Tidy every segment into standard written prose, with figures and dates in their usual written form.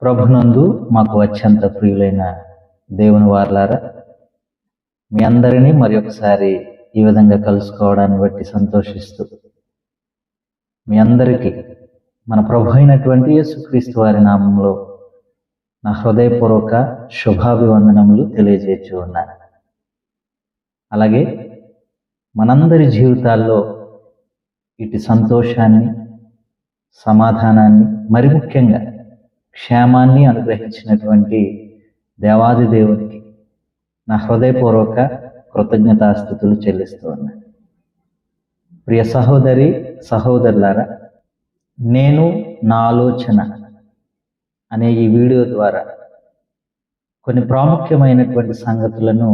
ప్రభునందు మాకు అత్యంత ప్రియులైన దేవుని వారలారా, మీ అందరినీ మరి ఒకసారి ఈ విధంగా కలుసుకోవడాన్ని బట్టి సంతోషిస్తూ మీ అందరికీ మన ప్రభు అయినటువంటి యేసుక్రీస్తు వారి నామంలో నా హృదయపూర్వక శుభాభివందనములు తెలియజేస్తూ ఉన్నాను. అలాగే మనందరి జీవితాల్లో ఇటు సంతోషాన్ని, సమాధానాన్ని, మరి ముఖ్యంగా క్షేమాన్ని అనుగ్రహించినటువంటి దేవాది దేవునికి నా హృదయపూర్వక కృతజ్ఞతాస్థుతులు చెల్లిస్తూ ఉన్నాను. ప్రియ సహోదరి సహోదరులారా, నేను నా ఆలోచన అనే ఈ వీడియో ద్వారా కొన్ని ప్రాముఖ్యమైనటువంటి సంగతులను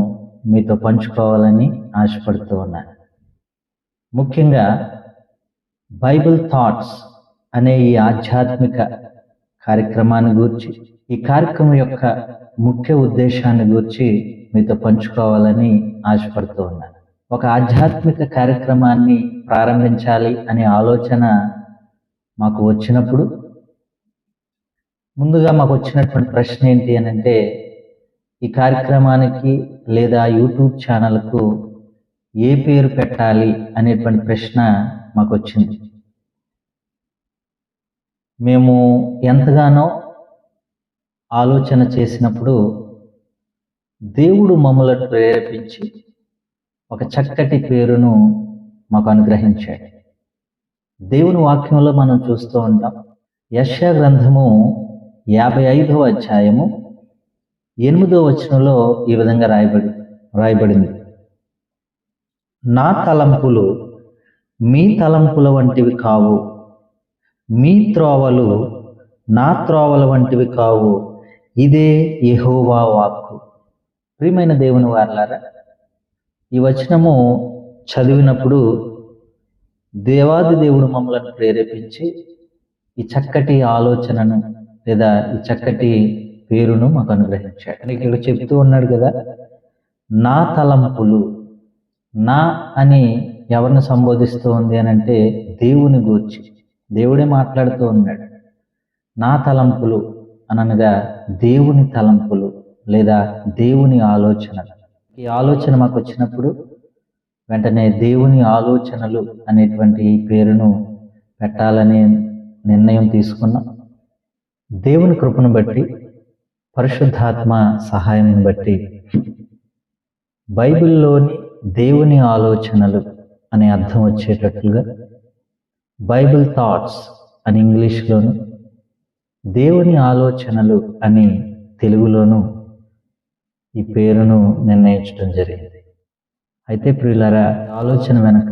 మీతో పంచుకోవాలని ఆశపడుతూ ఉన్నాను. ముఖ్యంగా బైబిల్ థాట్స్ అనే ఈ ఆధ్యాత్మిక కార్యక్రమాన్ని గూర్చి, ఈ కార్యక్రమం యొక్క ముఖ్య ఉద్దేశాన్ని గూర్చి మీతో పంచుకోవాలని ఆశపడుతూ ఉన్నాను. ఒక ఆధ్యాత్మిక కార్యక్రమాన్ని ప్రారంభించాలి అనే ఆలోచన మాకు వచ్చినప్పుడు ముందుగా మాకు వచ్చినటువంటి ప్రశ్న ఏంటి అని అంటే, ఈ కార్యక్రమానికి లేదా యూట్యూబ్ ఛానల్కు ఏ పేరు పెట్టాలి అనేటువంటి ప్రశ్న మాకు వచ్చింది. మేము ఎంతగానో ఆలోచన చేసినప్పుడు దేవుడు మమ్మల్ని ప్రేరేపించి ఒక చక్కటి పేరును మాకు అనుగ్రహించాడు. దేవుని వాక్యంలో మనం చూస్తూ ఉంటాం. యెషయా గ్రంథము 55వ అధ్యాయము 8వ వచనంలో ఈ విధంగా రాయబడింది. నా తలంపులు మీ తలంపుల వంటివి కావు, మీ త్రోవలు నా త్రోవల వంటివి కావు, ఇదే యెహోవా వాక్కు. ప్రియమైన దేవుని వారలారా, ఈ వచనము చదివినప్పుడు దేవాది దేవుడు మమ్మల్ని ప్రేరేపించి ఈ చక్కటి ఆలోచనను లేదా ఈ చక్కటి పేరును మాకు అనుగ్రహించాడు. ఇక్కడ చెప్తూ ఉన్నాడు కదా, నా తలంపులు. నా అని ఎవరిని సంబోధిస్తూ ఉంది అని అంటే దేవుని గూర్చి దేవుడే మాట్లాడుతూ ఉన్నాడు. నా తలంపులు అనగా దేవుని తలంపులు లేదా దేవుని ఆలోచనలు. ఈ ఆలోచన మాకు వచ్చినప్పుడు వెంటనే దేవుని ఆలోచనలు అనేటువంటి ఈ పేరును పెట్టాలనే నిర్ణయం తీసుకున్నాం. దేవుని కృపను బట్టి, పరిశుద్ధాత్మ సహాయం బట్టి బైబిల్లోని దేవుని ఆలోచనలు అనే అర్థం వచ్చేటట్లుగా బైబిల్ థాట్స్ అని ఇంగ్లీష్లోను, దేవుని ఆలోచనలు అని తెలుగులోను ఈ పేరును నిర్ణయించడం జరిగింది. అయితే ప్రియులారా, ఆలోచన వెనక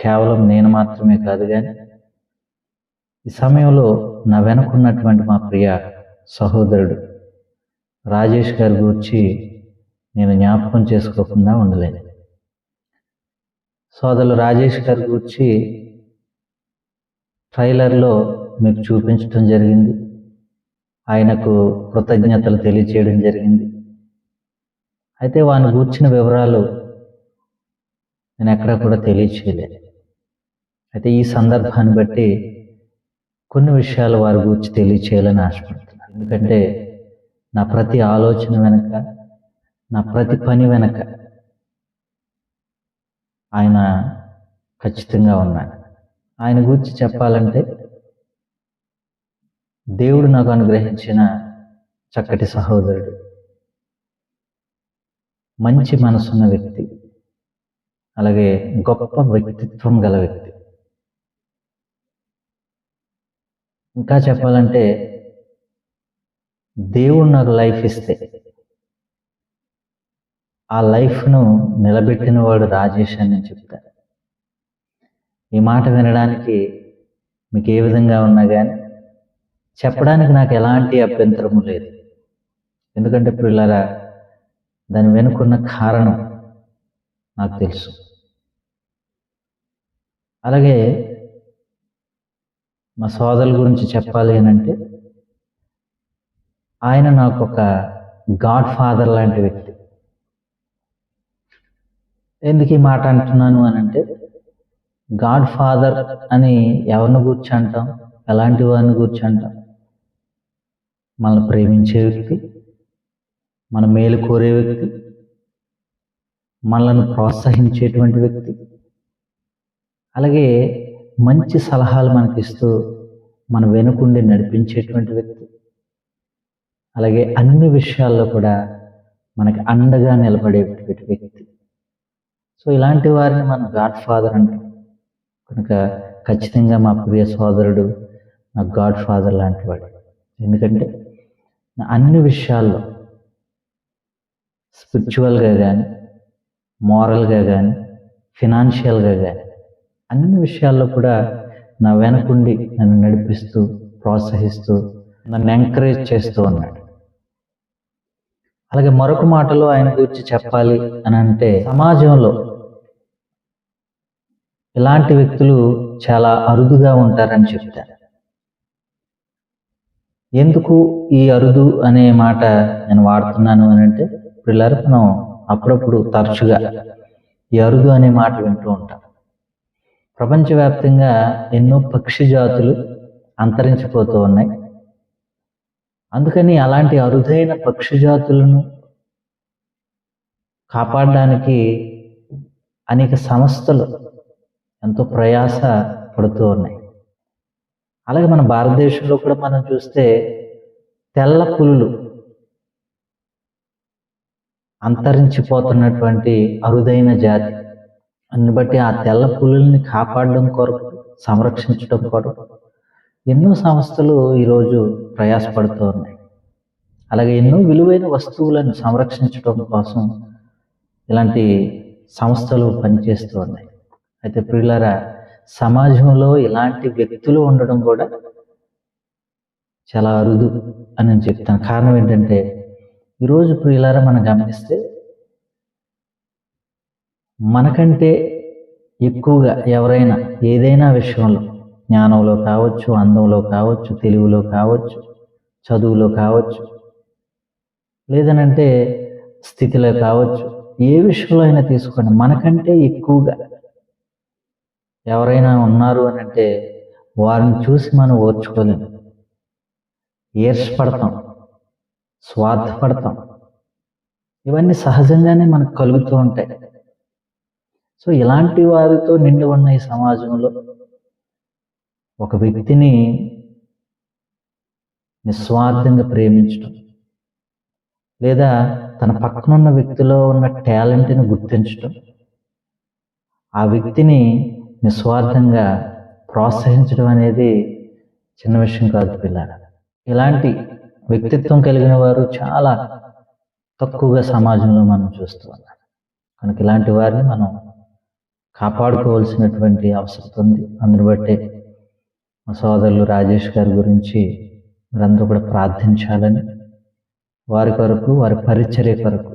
కేవలం నేను మాత్రమే కాదు, కానీ ఈ సమయంలో నా వెనకున్నటువంటి మా ప్రియ సహోదరుడు రాజేష్ గారి గురించి నేను జ్ఞాపకం చేసుకోకుండా ఉండలేను. సోదరులు రాజేష్ గారి గురించి ట్రైలర్లో మీకు చూపించడం జరిగింది. ఆయనకు కృతజ్ఞతలు తెలియచేయడం జరిగింది. అయితే వాని గూర్చిన వివరాలు నేను ఎక్కడ కూడా తెలియచేయలేదు. అయితే ఈ సందర్భాన్ని బట్టి కొన్ని విషయాలు వారి గురించి తెలియచేయాలని ఆశపడుతున్నాను. ఎందుకంటే నా ప్రతి ఆలోచన వెనక, నా ప్రతి పని వెనక ఆయన ఖచ్చితంగా ఉన్నాడు. ఆయన గురించి చెప్పాలంటే దేవుడు నాకు అనుగ్రహించిన చక్కటి సహోదరుడు, మంచి మనసున్న వ్యక్తి, అలాగే గొప్ప వ్యక్తిత్వం గల వ్యక్తి. ఇంకా చెప్పాలంటే దేవుడు నాకు లైఫ్ ఇస్తే ఆ లైఫ్ను నిలబెట్టిన వాడు రాజేష్ అని నేను చెప్తాను. ఈ మాట వినడానికి మీకు ఏ విధంగా ఉన్నా కానీ చెప్పడానికి నాకు ఎలాంటి అభ్యంతరము లేదు. ఎందుకంటే ప్రియులారా, దాని వెనుకున్న కారణం నాకు తెలుసు. అలాగే మా సోదరుల గురించి చెప్పాలి అని అంటే ఆయన నాకు ఒక గాడ్ ఫాదర్ లాంటి వ్యక్తి. ఎందుకు ఈ మాట అంటున్నాను అని అంటే, గాడ్ ఫాదర్ అని ఎవరిని గురించి అంటాం, ఎలాంటి వారిని గురించి అంటాం? మనల్ని ప్రేమించే వ్యక్తి, మన మేలు కోరే వ్యక్తి, మనల్ని ప్రోత్సహించేటువంటి వ్యక్తి, అలాగే మంచి సలహాలు మనకిస్తూ మన వెనుకుండి నడిపించేటువంటి వ్యక్తి, అలాగే అన్ని విషయాల్లో కూడా మనకి అండగా నిలబడేటువంటి వ్యక్తి. సో ఇలాంటి వారిని మనం గాడ్ ఫాదర్ అంటాం. కనుక ఖచ్చితంగా మా ప్రియ సోదరుడు నా గాడ్ ఫాదర్ లాంటి వాడు. ఎందుకంటే అన్ని విషయాల్లో స్పిరిచువల్గా కానీ, మోరల్గా కానీ, ఫినాన్షియల్గా కానీ అన్ని విషయాల్లో కూడా నా వెనకుండి నన్ను నడిపిస్తూ, ప్రోత్సహిస్తూ, నన్ను ఎంకరేజ్ చేస్తూ ఉన్నాడు. అలాగే మరొక మాటలో ఆయన గురించి చెప్పాలి అని అంటే, సమాజంలో ఇలాంటి వ్యక్తులు చాలా అరుదుగా ఉంటారని చెప్తారు. ఎందుకు ఈ అరుదు అనే మాట నేను వాడుతున్నాను అని అంటే, పిల్లలు మనం అప్పుడప్పుడు తరచుగా ఈ అరుదు అనే మాట వింటూ ఉంటాం. ప్రపంచవ్యాప్తంగా ఎన్నో పక్షి జాతులు అంతరించిపోతూ ఉన్నాయి. అందుకని అలాంటి అరుదైన పక్షి జాతులను కాపాడడానికి అనేక సంస్థలు ఎంతో ప్రయాస పడుతూ ఉన్నాయి. అలాగే మన భారతదేశంలో కూడా మనం చూస్తే తెల్ల పులులు అంతరించిపోతున్నటువంటి అరుదైన జాతి. అందుని బట్టి ఆ తెల్ల పులుల్ని కాపాడడం కొరకు, సంరక్షించడం కొరకు ఎన్నో సంస్థలు ఈరోజు ప్రయాసపడుతూ ఉన్నాయి. అలాగే ఎన్నో విలువైన వస్తువులను సంరక్షించడం కోసం ఇలాంటి సంస్థలు పనిచేస్తూ ఉన్నాయి. అయితే ప్రియులారా, సమాజంలో ఇలాంటి వ్యక్తులు ఉండడం కూడా చాలా అరుదు అని నేను చెప్తాను. కారణం ఏంటంటే, ఈరోజు ప్రియులారా మనం గమనిస్తే మనకంటే ఎక్కువగా ఎవరైనా ఏదైనా విషయంలో, జ్ఞానంలో కావచ్చు, అందంలో కావచ్చు, తెలివిలో కావచ్చు, చదువులో కావచ్చు, లేదనంటే స్థితిలో కావచ్చు, ఏ విషయంలో అయినా తీసుకోండి, మనకంటే ఎక్కువగా ఎవరైనా ఉన్నారు అని అంటే వారిని చూసి మనం ఓర్చుకోలేము, ఈర్ష్యపడతాం, స్వార్థపడతాం. ఇవన్నీ సహజంగానే మనకు కలుగుతూ ఉంటాయి. సో ఇలాంటి వారితో నిండి ఉన్న ఈ సమాజంలో ఒక వ్యక్తిని నిస్వార్థంగా ప్రేమించడం, లేదా తన పక్కనున్న వ్యక్తిలో ఉన్న టాలెంట్ని గుర్తించడం, ఆ వ్యక్తిని నిస్వార్థంగా ప్రోత్సహించడం అనేది చిన్న విషయం కాదు పిల్లలు. ఇలాంటి వ్యక్తిత్వం కలిగిన వారు చాలా తక్కువగా సమాజంలో మనం చూస్తూ ఉన్నాం. కనుక ఇలాంటి వారిని మనం కాపాడుకోవాల్సినటువంటి అవసరం ఉంది. అందుని బట్టే మా సోదరులు రాజేష్ గారి గురించి మీరందరూ కూడా ప్రార్థించాలని, వారి కొరకు, వారి పరిచర్య కొరకు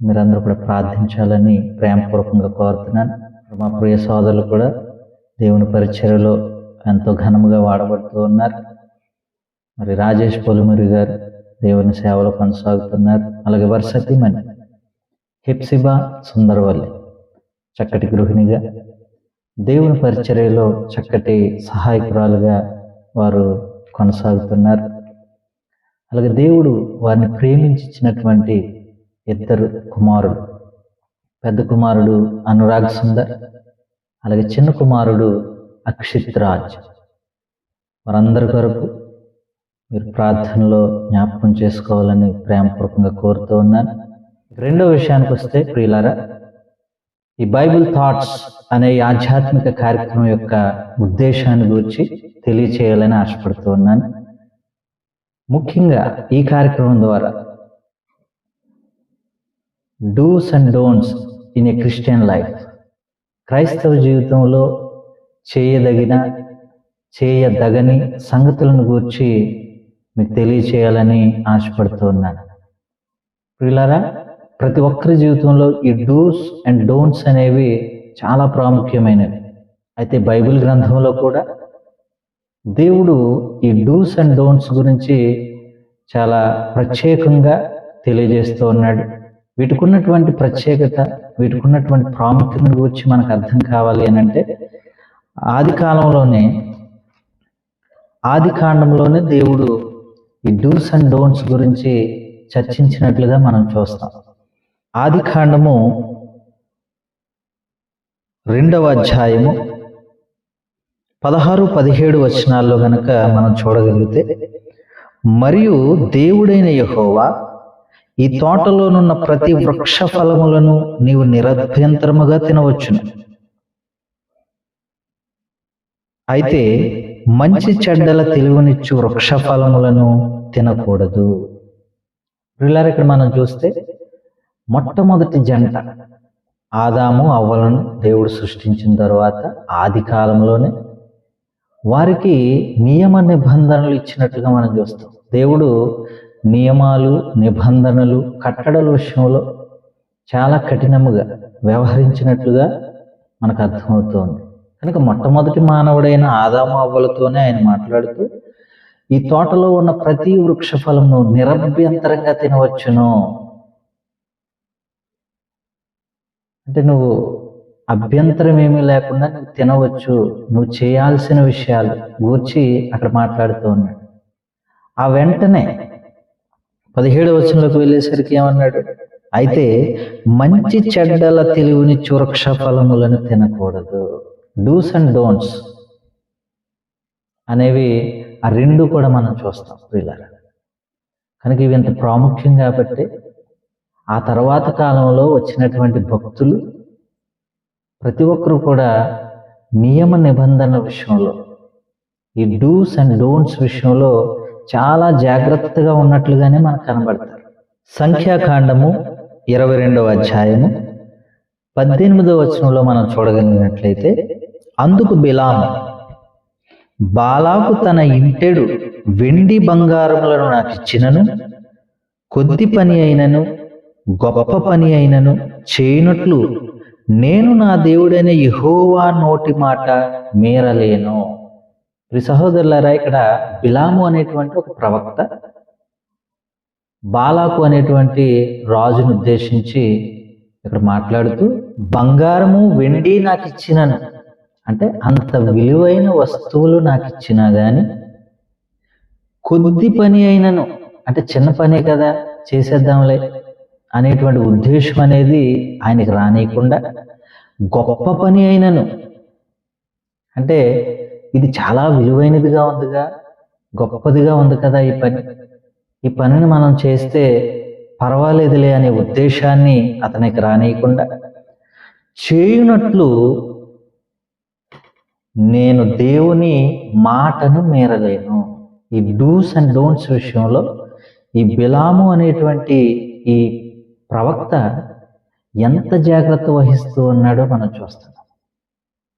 మీరందరూ కూడా ప్రార్థించాలని ప్రేమపూర్వకంగా కోరుతున్నాను. మా ప్రియ సోదరులు కూడా దేవుని పరిచర్యలో ఎంతో ఘనముగా వాడబడుతూ ఉన్నారు. మరి రాజేష్ పొలుమూరి గారు దేవుని సేవలో కొనసాగుతున్నారు. అలాగే వర్షతిమణి హెప్సిబా సుందరవల్లి చక్కటి గృహిణిగా, దేవుని పరిచర్యలో చక్కటి సహాయకురాలుగా వారు కొనసాగుతున్నారు. అలాగే దేవుడు వారిని ప్రేమించినటువంటి ఇద్దరు కుమారులు, పెద్ద కుమారుడు అనురాగ్ సుందర్, అలాగే చిన్న కుమారుడు అక్షిత్ రాజ్. వారందరి కొరకు మీరు ప్రార్థనలో జ్ఞాపకం చేసుకోవాలని ప్రేమపూర్వకంగా కోరుతూ ఉన్నాను. రెండో విషయానికి వస్తే ప్రియులారా, ఈ బైబిల్ థాట్స్ అనే ఈ ఆధ్యాత్మిక కార్యక్రమం యొక్క ఉద్దేశాన్ని గురించి తెలియచేయాలని ఆశపడుతూ ఉన్నాను. ముఖ్యంగా ఈ కార్యక్రమం ద్వారా dos and don'ts in a Christian life, క్రైస్తవ జీవితంలో చేయదగని సంగతులను గురించి మీకు తెలియచేయాలని ఆశపడుతూ ఉన్నాను. ప్రియులారా, ప్రతి ఒక్కరి జీవితంలో ఈ డూస్ అండ్ డోంట్స్ అనేవి చాలా ప్రాముఖ్యమైనవి. అయితే బైబిల్ గ్రంథంలో కూడా దేవుడు ఈ డూస్ అండ్ డోంట్స్ గురించి చాలా ప్రత్యేకంగా తెలియజేస్తూ ఉన్నాడు. వీటికి ఉన్నటువంటి ప్రత్యేకత, వీటికి ఉన్నటువంటి ప్రాముఖ్యతను గురించి మనకు అర్థం కావాలి అని అంటే, ఆది కాండంలోనే దేవుడు ఈ డూస్ అండ్ డోంట్స్ గురించి చర్చించినట్లుగా మనం చూస్తాం. ఆదికాండము 2వ అధ్యాయము 16-17 వచనాల్లో గనక మనం చూడగలిగితే, మరియు దేవుడైన యెహోవా ఈ తోటలోనున్న ప్రతి వృక్ష ఫలములను నీవు నిరభ్యంతరముగా తినవచ్చును, అయితే మంచి చెడ్డల తెలివినిచ్చు వృక్ష ఫలములను తినకూడదు. ప్రియులారా, ఇక్కడ మనం చూస్తే మొట్టమొదటి జంట ఆదాము అవ్వలను దేవుడు సృష్టించిన తర్వాత ఆది కాలంలోనే వారికి నియమ నిబంధనలు ఇచ్చినట్టుగా మనం చూస్తాం. దేవుడు నియమాలు, నిబంధనలు, కట్టడల విషయంలో చాలా కఠినముగా వ్యవహరించినట్లుగా మనకు అర్థమవుతోంది. కనుక మొట్టమొదటి మానవుడైన ఆదాము అవ్వలతోనే ఆయన మాట్లాడుతూ, ఈ తోటలో ఉన్న ప్రతి వృక్ష ఫలమును నిరభ్యంతరంగా తినవచ్చును. అంటే నువ్వు అభ్యంతరం ఏమీ లేకుండా నువ్వు తినవచ్చు, నువ్వు చేయాల్సిన విషయాలు గూర్చి అక్కడ మాట్లాడుతూ ఉన్నాడు. ఆ వెంటనే 17వ వచనంలోకి వెళ్ళేసరికి ఏమన్నాడు? అయితే మంచి చెడ్డల తెలివినిచ్చు వృక్ష ఫలములను తినకూడదు. డూస్ అండ్ డోంట్స్ అనేవి ఆ రెండు కూడా మనం చూస్తాం ప్రియులారా. కనుక ఇవి ఎంత ప్రాముఖ్యం కాబట్టి ఆ తర్వాత కాలంలో వచ్చినటువంటి భక్తులు ప్రతి ఒక్కరు కూడా నియమ నిబంధనల విషయంలో, ఈ డూస్ అండ్ డోంట్స్ విషయంలో చాలా జాగ్రత్తగా ఉన్నట్లుగానే మనకు కనబడతారు. సంఖ్యాకాండము 22వ అధ్యాయము 18వ వచనంలో మనం చూడగలిగినట్లయితే, అందుకు బిలాము, బాలాకు తన ఇంటెడు వెండి బంగారములను నాకు ఇచ్చినను, కొద్ది పని అయినను గొప్ప పని అయినను చేయనట్లు నేను నా దేవుడైన యెహోవా నోటి మాట మీరలేను. ఈ సహోదరులారా, ఇక్కడ బిలాము అనేటువంటి ఒక ప్రవక్త బాలాకు అనేటువంటి రాజును ఉద్దేశించి ఇక్కడ మాట్లాడుతూ, బంగారము వెండి నాకు ఇచ్చినను, అంటే అంత విలువైన వస్తువులు నాకు ఇచ్చినా గాని, కొద్ది పని అయినను, అంటే చిన్న పనే కదా చేసేద్దాంలే అనేటువంటి ఉద్దేశం అనేది ఆయనకి రానియకుండా, గొప్ప పని అయినను, అంటే ఇది చాలా విలువైనదిగా ఉందిగా, గొప్పదిగా ఉంది కదా ఈ పనిని మనం చేస్తే పర్వాలేదులే అనే ఉద్దేశాన్ని అతనికి రానియకుండా, చేయునట్లు నేను దేవుని మాటను మీరలేను. ఈ డూస్ అండ్ డోంట్స్ విషయంలో ఈ బిలాము అనేటువంటి ఈ ప్రవక్త ఎంత జాగ్రత్త వహిస్తూ ఉన్నాడో మనం చూస్తున్నాం.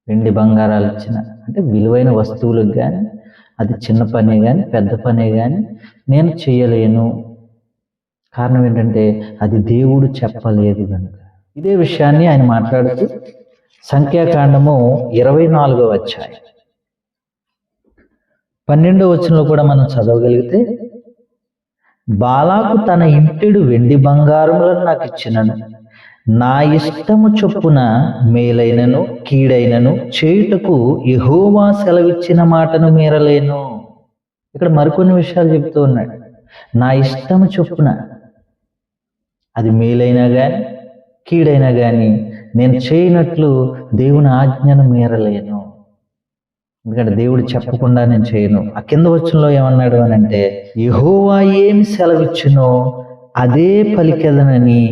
వెండి బంగారాలు ఇచ్చిన, అంటే విలువైన వస్తువులకు కానీ, అది చిన్న పనే కానీ పెద్ద పనే కానీ నేను చేయలేను. కారణం ఏంటంటే అది దేవుడు చెప్పలేదు కనుక. ఇదే విషయాన్ని ఆయన మాట్లాడుతూ సంఖ్యాకాండము 24వ అధ్యాయం 12వ వచనంలో కూడా మనం చదవగలిగితే, బాలాకు తన ఇంటెడు వెండి బంగారములను నాకు ఇచ్చినను, నా ఇష్టము చొప్పున మేలైనను కీడైనను చేయుటకు యెహోవా సెలవిచ్చిన మాటను మీరలేను. ఇక్కడ మరికొన్ని విషయాలు చెప్తూ ఉన్నాడు. నా ఇష్టము చొప్పున, అది మేలైనా కానీ కీడైనా కానీ నేను చేయనట్లు దేవుని ఆజ్ఞను మీరలేను. ఎందుకంటే దేవుడు చెప్పకుండా నేను చేయను. ఆ కింద వచనంలో ఏమన్నాడు అని అంటే, యెహోవా ఏమి సెలవిచ్చునో అదే పలికెదనని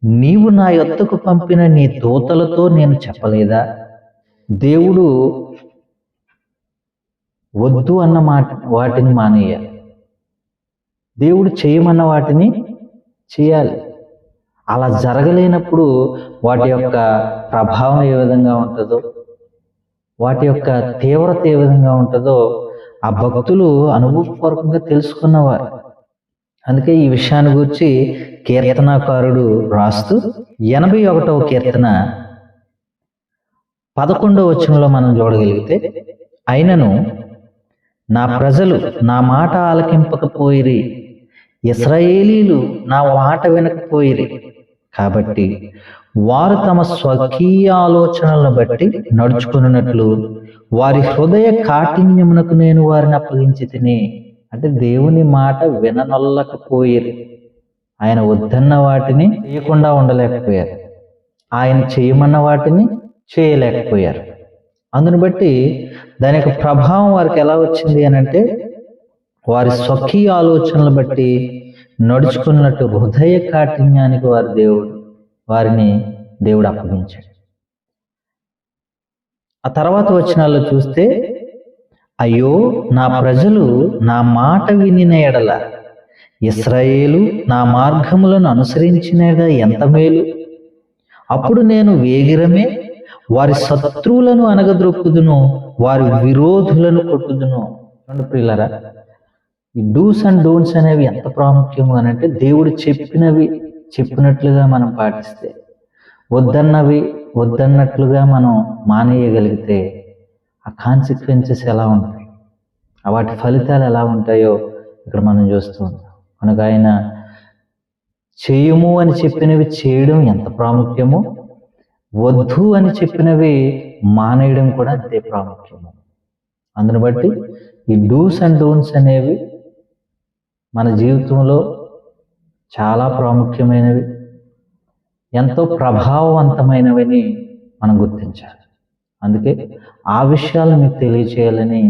నీవు నా యొద్దకు పంపిన నీ దూతలతో నేను చెప్పలేదా? దేవుడు వద్దు అన్న వాటిని మానేయాలి, దేవుడు చేయమన్న వాటిని చేయాలి. అలా జరగలేనప్పుడు వాటి యొక్క ప్రభావం ఏ విధంగా ఉంటుందో, వాటి యొక్క తీవ్రత ఏ విధంగా ఉంటుందో ఆ భక్తులు అనుభవపూర్వకంగా తెలుసుకున్నవారు. అందుకే ఈ విషయాన్ని గురించి కీర్తనాకారుడు రాస్తూ 81వ కీర్తన 11వ వచనంలో మనం చూడగలిగితే, అయినను నా ప్రజలు నా మాట ఆలకింపకపోయిరి, ఇశ్రాయేలీలు నా మాట వినకపోయిరి, కాబట్టి వారు తమ స్వకీయ ఆలోచనలను బట్టి నడుచుకున్నట్లు వారి హృదయ కాఠిన్యమునకు నేను వారిని అప్పగించి తిని. అంటే దేవుని మాట విననొల్లకపోయారు. ఆయన వద్దన్న వాటిని చేయకుండా ఉండలేకపోయారు, ఆయన చేయమన్న వాటిని చేయలేకపోయారు. అందును బట్టి దాని యొక్క ప్రభావం వారికి ఎలా వచ్చింది అని అంటే, వారి స్వకీయ ఆలోచనలు బట్టి నడుచుకున్నట్టు హృదయ కాఠిన్యానికి వారిని దేవుడు అప్పగించాడు. ఆ తర్వాత వచనాల్లో చూస్తే, అయ్యో నా ప్రజలు నా మాట వినిన ఎడల, ఇశ్రాయేలు నా మార్గములను అనుసరించిన ఎడల ఎంత మేలు. అప్పుడు నేను వేగిరమే వారి శత్రువులను అనగద్రొక్కుదును, వారి విరోధులను కొట్టుదును. ప్రియులారా, ఈ డూస్ అండ్ డోంట్స్ అనేవి ఎంత ప్రాముఖ్యము అని అంటే, దేవుడు చెప్పినట్లుగా మనం పాటిస్తే, వద్దన్నట్లుగా మనం మానేయగలిగితే ఆ కాన్సిక్వెన్సెస్ ఎలా ఉంటాయి, వాటి ఫలితాలు ఎలా ఉంటాయో ఇక్కడ మనం చూస్తూ ఉంటాం. కనుక ఆయన చేయము అని చెప్పినవి చేయడం ఎంత ప్రాముఖ్యమో, వద్దు అని చెప్పినవి మానేయడం కూడా అంతే ప్రాముఖ్యము. అందును బట్టి ఈ డూస్ అండ్ డోంట్స్ అనేవి మన జీవితంలో చాలా ప్రాముఖ్యమైనవి, ఎంతో ప్రభావవంతమైనవని మనం గుర్తించాలి. అందుకే ఆ విషయాలు మీకు తెలియచేయాలని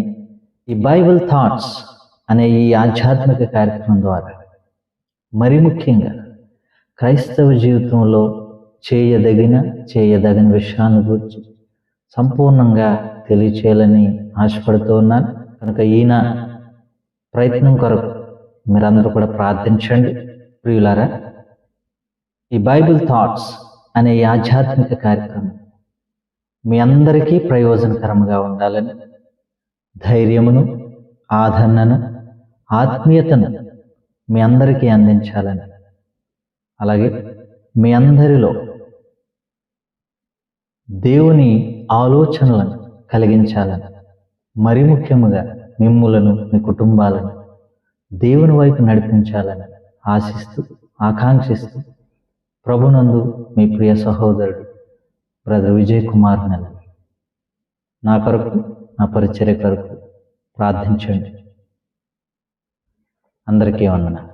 ఈ బైబిల్ థాట్స్ అనే ఈ ఆధ్యాత్మిక కార్యక్రమం ద్వారా మరి ముఖ్యంగా క్రైస్తవ జీవితంలో చేయదగిన విషయాన్ని గురించి సంపూర్ణంగా తెలియచేయాలని ఆశపడుతూ ఉన్నాను. కనుక ఈయన ప్రయత్నం కొరకు మీరందరూ కూడా ప్రార్థించండి. ప్రియులారా, ఈ బైబిల్ థాట్స్ అనే ఈ ఆధ్యాత్మిక కార్యక్రమం మీ అందరికీ ప్రయోజనకరంగా ఉండాలని, ధైర్యమును, ఆదరణను, ఆత్మీయతను మీ అందరికీ అందించాలని, అలాగే మీ అందరిలో దేవుని ఆలోచనలను కలిగించాలని, మరి ముఖ్యముగా మిమ్ములను, మీ కుటుంబాలను దేవుని వైపు నడిపించాలని ఆకాంక్షిస్తూ ప్రభునందు మీ ప్రియ సహోదరుడు బ్రదర్ విజయ్ కుమార్ నల్లి నా కొరకు, నా పరిచర్య కొరకు ప్రార్థించండి. అందరికీ వందనాలు.